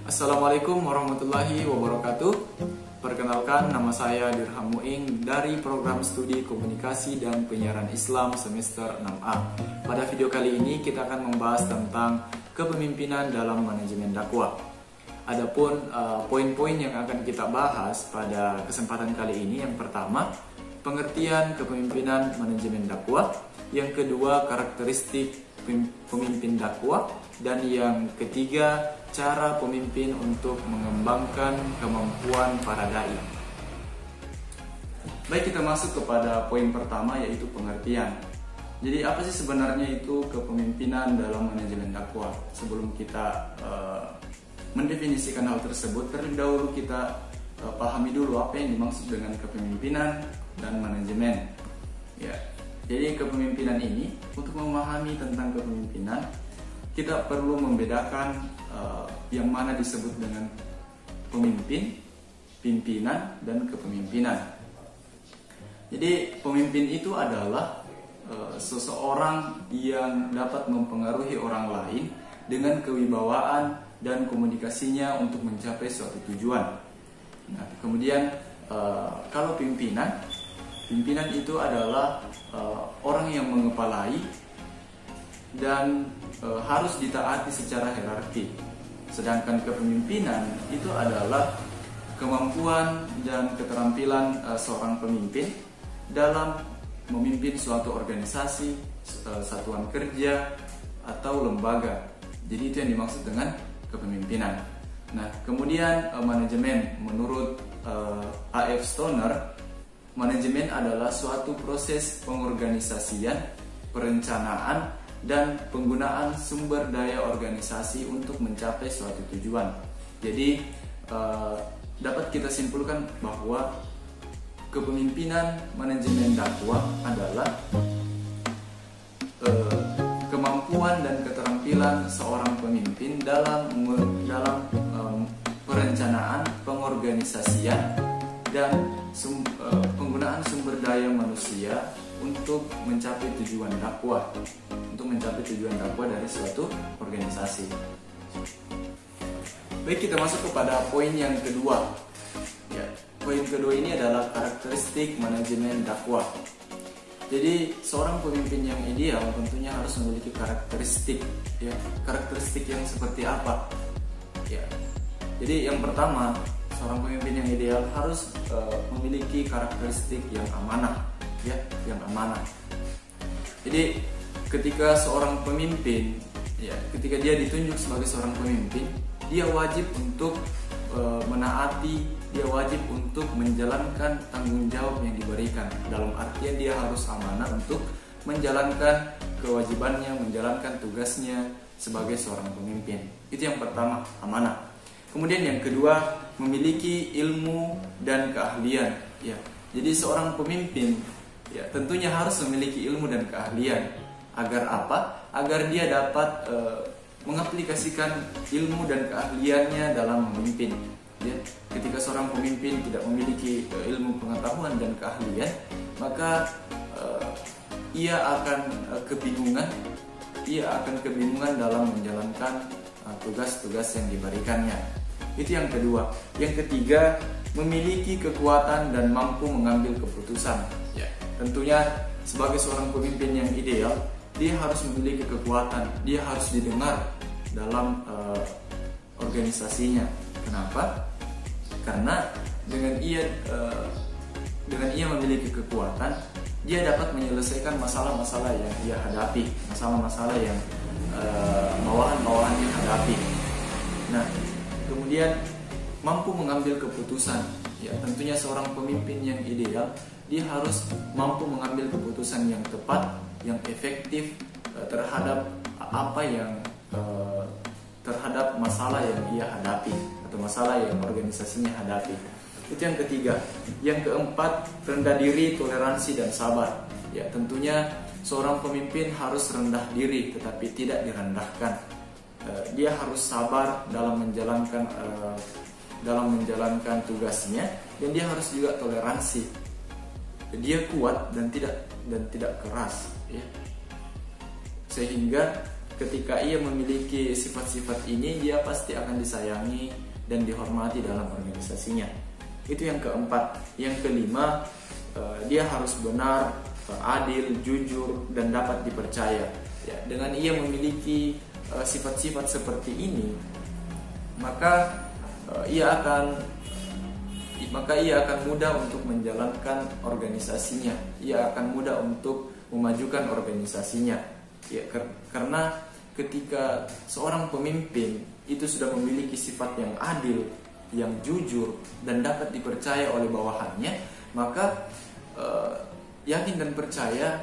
Assalamualaikum warahmatullahi wabarakatuh. Perkenalkan, nama saya Dirham Muing dari program studi komunikasi dan penyiaran Islam semester 6A. Pada video kali ini kita akan membahas tentang kepemimpinan dalam manajemen dakwah. Adapun poin-poin yang akan kita bahas pada kesempatan kali ini, yang pertama, pengertian kepemimpinan manajemen dakwah, yang kedua, karakteristik pemimpin dakwah, dan yang ketiga, cara pemimpin untuk mengembangkan kemampuan para dai. Baik, kita masuk kepada poin pertama, yaitu pengertian. Jadi apa sih sebenarnya itu kepemimpinan dalam manajemen dakwah? Sebelum kita mendefinisikan hal tersebut, terlebih dahulu kita pahami dulu apa yang dimaksud dengan kepemimpinan dan manajemen. Ya, jadi kepemimpinan ini, untuk memahami tentang kepemimpinan, kita perlu membedakan yang mana disebut dengan pemimpin, pimpinan, dan kepemimpinan. Jadi pemimpin itu adalah seseorang yang dapat mempengaruhi orang lain dengan kewibawaan dan komunikasinya untuk mencapai suatu tujuan. Nah, kemudian kalau pimpinan itu adalah orang yang mengepalai dan harus ditaati secara hierarki. Sedangkan kepemimpinan itu adalah kemampuan dan keterampilan seorang pemimpin dalam memimpin suatu organisasi, satuan kerja, atau lembaga. Jadi itu yang dimaksud dengan kepemimpinan. Nah, kemudian manajemen. Menurut A.F. Stoner, manajemen adalah suatu proses pengorganisasian, perencanaan, dan penggunaan sumber daya organisasi untuk mencapai suatu tujuan. Jadi dapat kita simpulkan bahwa kepemimpinan manajemen dakwah adalah kemampuan dan keterampilan seorang pemimpin dalam perencanaan, pengorganisasian, dan penggunaan sumber daya manusia untuk mencapai tujuan dakwah, dari suatu organisasi. Baik, kita masuk kepada poin yang kedua. Ya, poin kedua ini adalah karakteristik manajemen dakwah. Jadi seorang pemimpin yang ideal tentunya harus memiliki karakteristik. Ya, karakteristik yang seperti apa? Ya, jadi yang pertama, seorang pemimpin yang ideal harus memiliki karakteristik yang amanah. Ya, yang amanah. Jadi ketika seorang pemimpin, ya, ketika dia ditunjuk sebagai seorang pemimpin, dia wajib untuk menaati, dia wajib untuk menjalankan tanggung jawab yang diberikan. Dalam artian dia harus amanah untuk menjalankan kewajibannya, menjalankan tugasnya sebagai seorang pemimpin. Itu yang pertama, amanah. Kemudian yang kedua, memiliki ilmu dan keahlian. Ya, jadi seorang pemimpin, ya, tentunya harus memiliki ilmu dan keahlian. Agar apa? Agar dia dapat mengaplikasikan ilmu dan keahliannya dalam memimpin. Ya, ketika seorang pemimpin tidak memiliki ilmu, pengetahuan, dan keahlian, maka ia akan kebingungan dalam menjalankan tugas-tugas yang diberikannya. Itu yang kedua. Yang ketiga, memiliki kekuatan dan mampu mengambil keputusan. Ya, tentunya sebagai seorang pemimpin yang ideal, dia harus memiliki kekuatan, dia harus didengar dalam organisasinya. Kenapa? Karena dengan ia memiliki kekuatan, dia dapat menyelesaikan masalah-masalah yang ia hadapi, masalah-masalah yang bawahan-bawahan yang hadapi. Nah, kemudian mampu mengambil keputusan. Ya, tentunya seorang pemimpin yang ideal, dia harus mampu mengambil keputusan yang tepat, yang efektif terhadap terhadap masalah yang ia hadapi atau masalah yang organisasinya hadapi. Itu yang ketiga. Yang keempat, rendah diri, toleransi, dan sabar. Ya, tentunya seorang pemimpin harus rendah diri tetapi tidak direndahkan. Dia harus sabar dalam menjalankan tugasnya, dan dia harus juga toleransi. Dia kuat dan tidak keras, ya. Sehingga ketika ia memiliki sifat-sifat ini, dia pasti akan disayangi dan dihormati dalam organisasinya. Itu yang keempat. Yang kelima, dia harus benar, adil, jujur, dan dapat dipercaya. Ya, dengan ia memiliki sifat-sifat seperti ini, maka ia akan mudah untuk menjalankan organisasinya. Ia akan mudah untuk memajukan organisasinya. Ya, karena ketika seorang pemimpin itu sudah memiliki sifat yang adil, yang jujur, dan dapat dipercaya oleh bawahannya, maka yakin dan percaya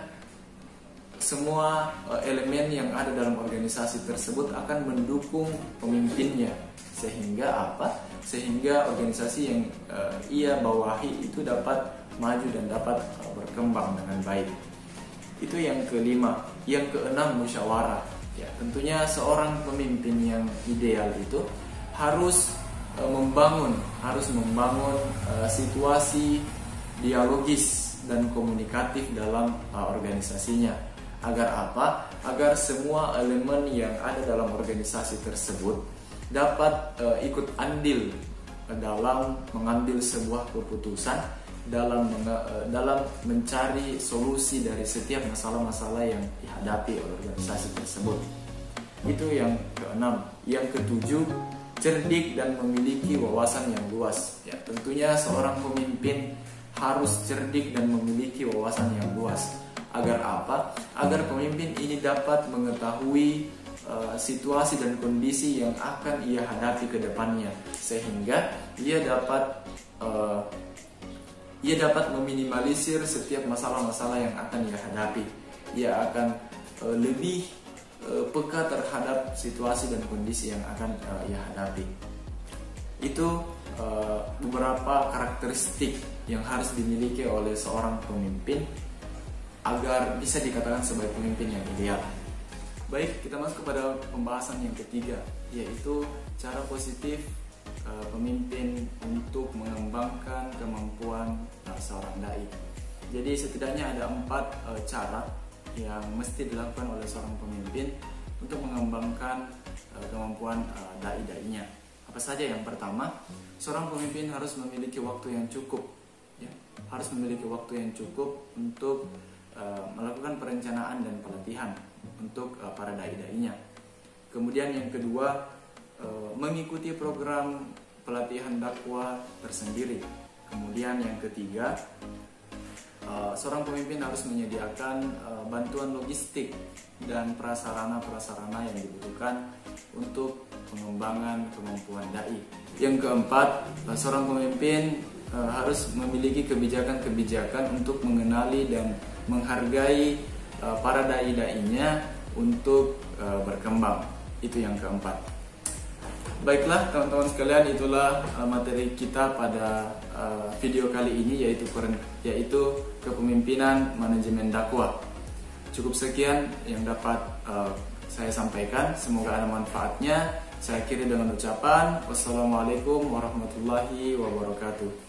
semua elemen yang ada dalam organisasi tersebut akan mendukung pemimpinnya. Sehingga apa? Sehingga organisasi yang ia bawahi itu dapat maju dan dapat berkembang dengan baik. Itu yang kelima. Yang keenam, musyawarah. Ya, tentunya seorang pemimpin yang ideal itu harus membangun situasi dialogis dan komunikatif dalam organisasinya. Agar apa? Agar semua elemen yang ada dalam organisasi tersebut dapat ikut andil dalam mengambil sebuah keputusan, dalam mencari solusi dari setiap masalah-masalah yang dihadapi oleh organisasi tersebut. Itu yang keenam. Yang ketujuh, cerdik dan memiliki wawasan yang luas. Ya, tentunya seorang pemimpin harus cerdik dan memiliki wawasan yang luas. Agar apa? Agar pemimpin ini dapat mengetahui situasi dan kondisi yang akan ia hadapi ke depannya, sehingga ia dapat meminimalisir setiap masalah-masalah yang akan ia hadapi. Ia akan lebih peka terhadap situasi dan kondisi yang akan ia hadapi. Itu beberapa karakteristik yang harus dimiliki oleh seorang pemimpin agar bisa dikatakan sebagai pemimpin yang ideal. Baik, kita masuk kepada pembahasan yang ketiga, yaitu cara positif pemimpin untuk mengembangkan kemampuan seorang dai. Jadi setidaknya ada 4 cara yang mesti dilakukan oleh seorang pemimpin untuk mengembangkan kemampuan dai-dainya. Apa saja? Yang pertama, seorang pemimpin harus memiliki waktu yang cukup, ya, harus memiliki waktu yang cukup untuk melakukan perencanaan dan pelatihan untuk para dai-dainya. Kemudian yang kedua, mengikuti program pelatihan dakwah tersendiri. Kemudian yang ketiga, seorang pemimpin harus menyediakan bantuan logistik dan prasarana-prasarana yang dibutuhkan untuk pengembangan kemampuan dai. Yang keempat, seorang pemimpin harus memiliki kebijakan-kebijakan untuk mengenali dan menghargai para dai-dainya untuk berkembang. Itu yang keempat. Baiklah teman-teman sekalian, itulah materi kita pada video kali ini, yaitu kepemimpinan manajemen dakwah. Cukup sekian yang dapat saya sampaikan, semoga ada manfaatnya. Saya akhiri dengan ucapan wassalamualaikum warahmatullahi wabarakatuh.